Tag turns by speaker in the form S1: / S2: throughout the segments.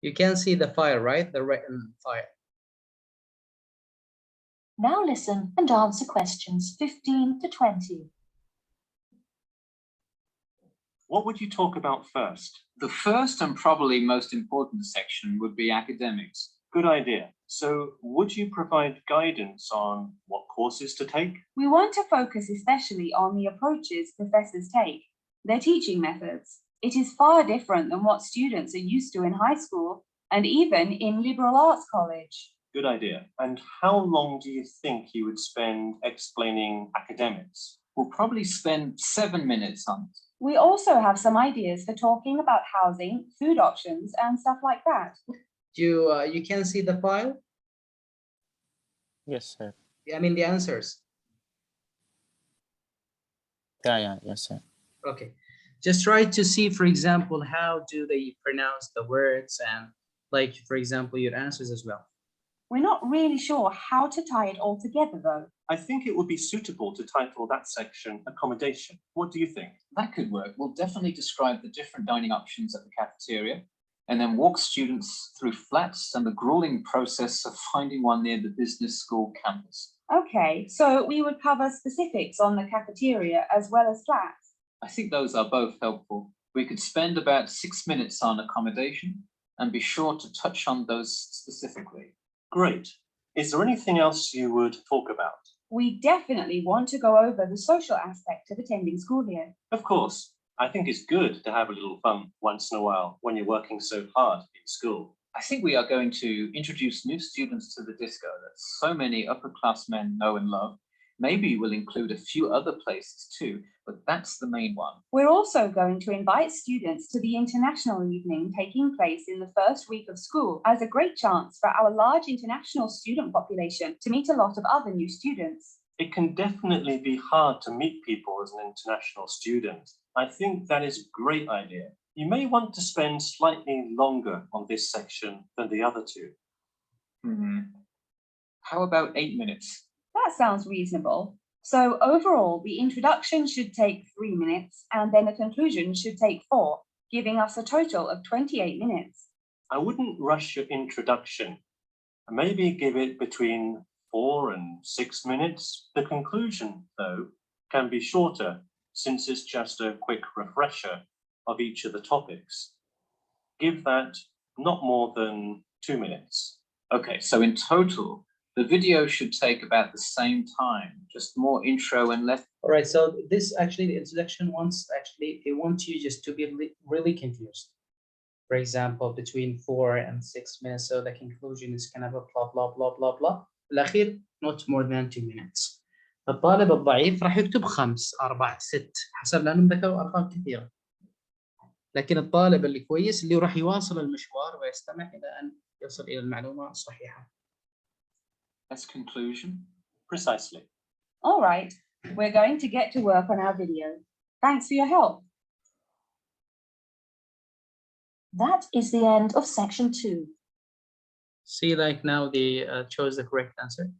S1: You can see the file, right? The written file.
S2: Now listen and answer questions 15 to 20.
S3: What would you talk about first?
S4: The first and probably most important section would be academics.
S3: Good idea. So would you provide guidance on what courses to take?
S5: We want to focus especially on the approaches professors take, their teaching methods. It is far different than what students are used to in high school and even in liberal arts college.
S3: Good idea. And how long do you think you would spend explaining academics?
S4: We'll probably spend 7 minutes on it.
S5: We also have some ideas for talking about housing, food options, and stuff like that.
S1: You can see the file?
S6: Yes, sir.
S1: I mean the answers.
S6: Yes, sir.
S1: Okay. Just try to see, for example, how do they pronounce the words and like, for example, your answers as well.
S5: We're not really sure how to tie it all together, though.
S3: I think it would be suitable to title that section Accommodation. What do you think?
S4: That could work. We'll definitely describe the different dining options at the cafeteria and then walk students through flats and the grueling process of finding one near the business school campus.
S5: Okay, so we would cover specifics on the cafeteria as well as flats.
S4: I think those are both helpful. We could spend about 6 minutes on accommodation and be sure to touch on those specifically.
S3: Great. Is there anything else you would talk about?
S5: We definitely want to go over the social aspect of attending school here.
S3: Of course. I think it's good to have a little fun once in a while when you're working so hard in school.
S4: I think we are going to introduce new students to the disco that so many upperclassmen know and love. Maybe we'll include a few other places too, but that's the main one.
S5: We're also going to invite students to the international evening taking place in the first week of school as a great chance for our large international student population to meet a lot of other new students.
S3: It can definitely be hard to meet people as an international student. I think that is a great idea. You may want to spend slightly longer on this section than the other two.
S4: How about 8 minutes?
S5: That sounds reasonable. So overall, the introduction should take 3 minutes and then the conclusion should take 4, giving us a total of 28 minutes.
S3: I wouldn't rush your introduction. Maybe give it between 4 and 6 minutes. The conclusion, though, can be shorter since it's just a quick refresher of each of the topics. Give that not more than 2 minutes.
S4: Okay, so in total, the video should take about the same time, just more intro and less.
S1: All right, so this actually, the introduction ones, actually, they want you just to be really confused. For example, between 4 and 6 minutes, so the conclusion is kind of a blah, blah, blah, blah, blah. الأخير, not more than 2 minutes. الطالب الضعيف راح يكتب 5 4 6 حسب لأنهم ذكروا أرقام كثيرة. لكن الطالب اللي كويس اللي راح يواصل المشوار ويستمع إلى أن يصل إلى المعلومة الصحيحة.
S4: That's conclusion.
S3: Precisely.
S5: All right, we're going to get to work on our video. Thanks for your help.
S2: That is the end of section 2.
S1: See, like now they chose the correct answer.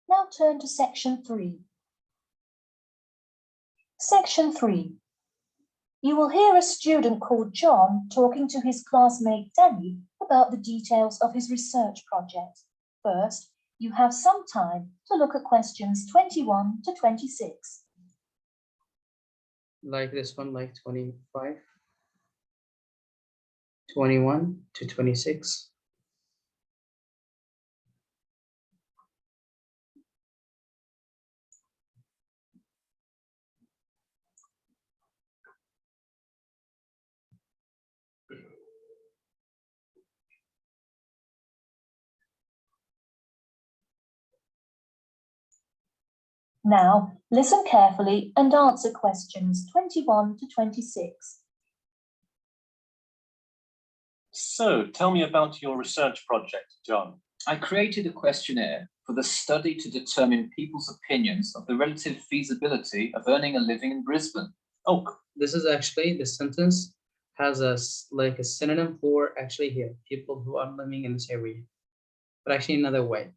S2: Now turn to section 3. Section 3. You will hear a student called John talking to his classmate Danny about the details of his research project. First, you have some time to look at questions 21 to 26.
S1: Like this one, like 25, 21 to 26.
S2: Now, listen carefully and answer questions 21 to 26.
S3: So, tell me about your research project, John.
S4: I created a questionnaire for the study to determine people's opinions of the relative feasibility of earning a living in Brisbane.
S1: Oh, this is actually, the sentence has a synonym for actually here, people who are living in this area, but actually another way.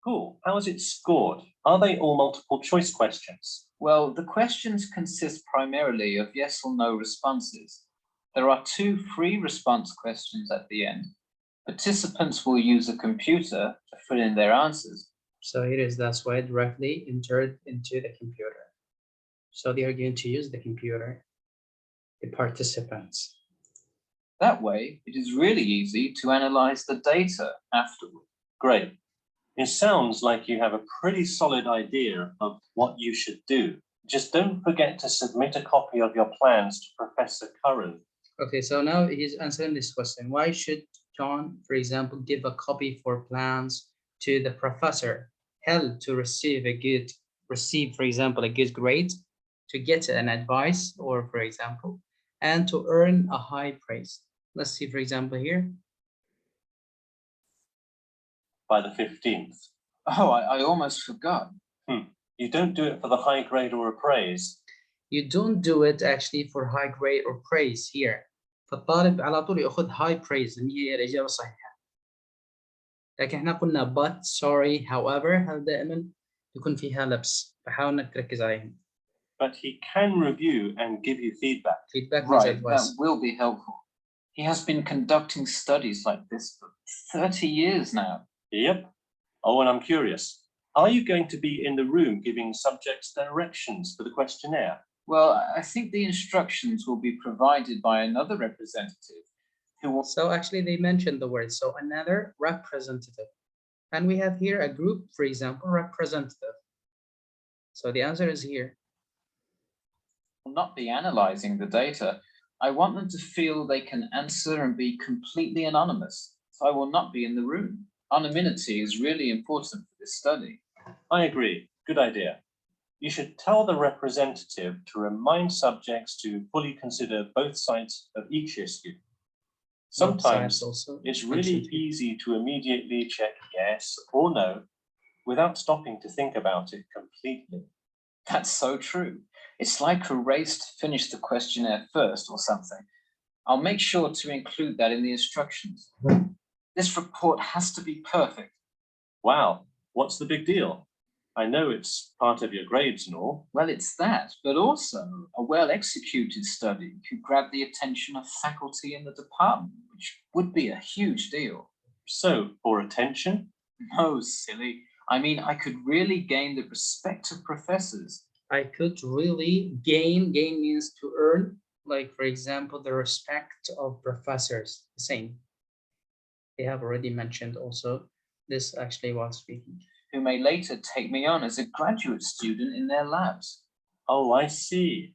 S3: Cool. How is it scored? Are they all multiple choice questions?
S4: Well, the questions consist primarily of yes or no responses. There are 2 free response questions at the end. Participants will use a computer to fill in their answers.
S1: So here is that's why directly entered into the computer. So they are going to use the computer, the participants.
S4: That way, it is really easy to analyze the data afterward.
S3: Great. It sounds like you have a pretty solid idea of what you should do. Just don't forget to submit a copy of your plans to Professor Curran.
S1: Okay, so now he's answering this question. Why should John, for example, give a copy for plans to the professor? Hell, to receive, for example, a good grade, to get an advice, or for example, and to earn a high praise. Let's see, for example, here.
S3: By the 15th.
S4: Oh, I almost forgot.
S3: You don't do it for the high grade or a praise.
S1: You don't do it actually for high grade or praise here. فالطالب على طول ياخذ high praise اللي هي الإجابة الصحيحة. لكن احنا قلنا but, sorry, however هذا دائما يكون فيها لبس. فحاول انك تركز عليهم.
S3: But he can review and give you feedback.
S1: Feedback is
S4: Right,
S1: advice.
S4: that will be helpful. He has been conducting studies like this for 30 years now.
S3: Yep. Oh, and I'm curious. Are you going to be in the room giving subjects directions for the questionnaire?
S4: Well, I think the instructions will be provided by another representative who will.
S1: So actually they mentioned the word, so another representative. And we have here a group, for example, representative. So the answer is here.
S4: Will not be analyzing the data. I want them to feel they can answer and be completely anonymous. So I will not be in the room. Anonymity is really important for this study.
S3: I agree. Good idea. You should tell the representative to remind subjects to fully consider both sides of each issue. Sometimes
S1: also
S3: it's really easy to immediately check yes or no without stopping to think about it completely.
S4: That's so true. It's like a race to finish the questionnaire first or something. I'll make sure to include that in the instructions. This report has to be perfect.
S3: Wow, what's the big deal? I know it's part of your grades and all.
S4: Well, it's that, but also a well-executed study could grab the attention of faculty in the department, which would be a huge deal.
S3: So, for attention?
S4: No, silly. I mean, I could really gain the respect of professors.
S1: I could really gain means to earn, like for example, the respect of professors, the same. They have already mentioned also this actually while speaking.
S4: Who may later take me on as a graduate student in their labs.
S3: Oh, I see.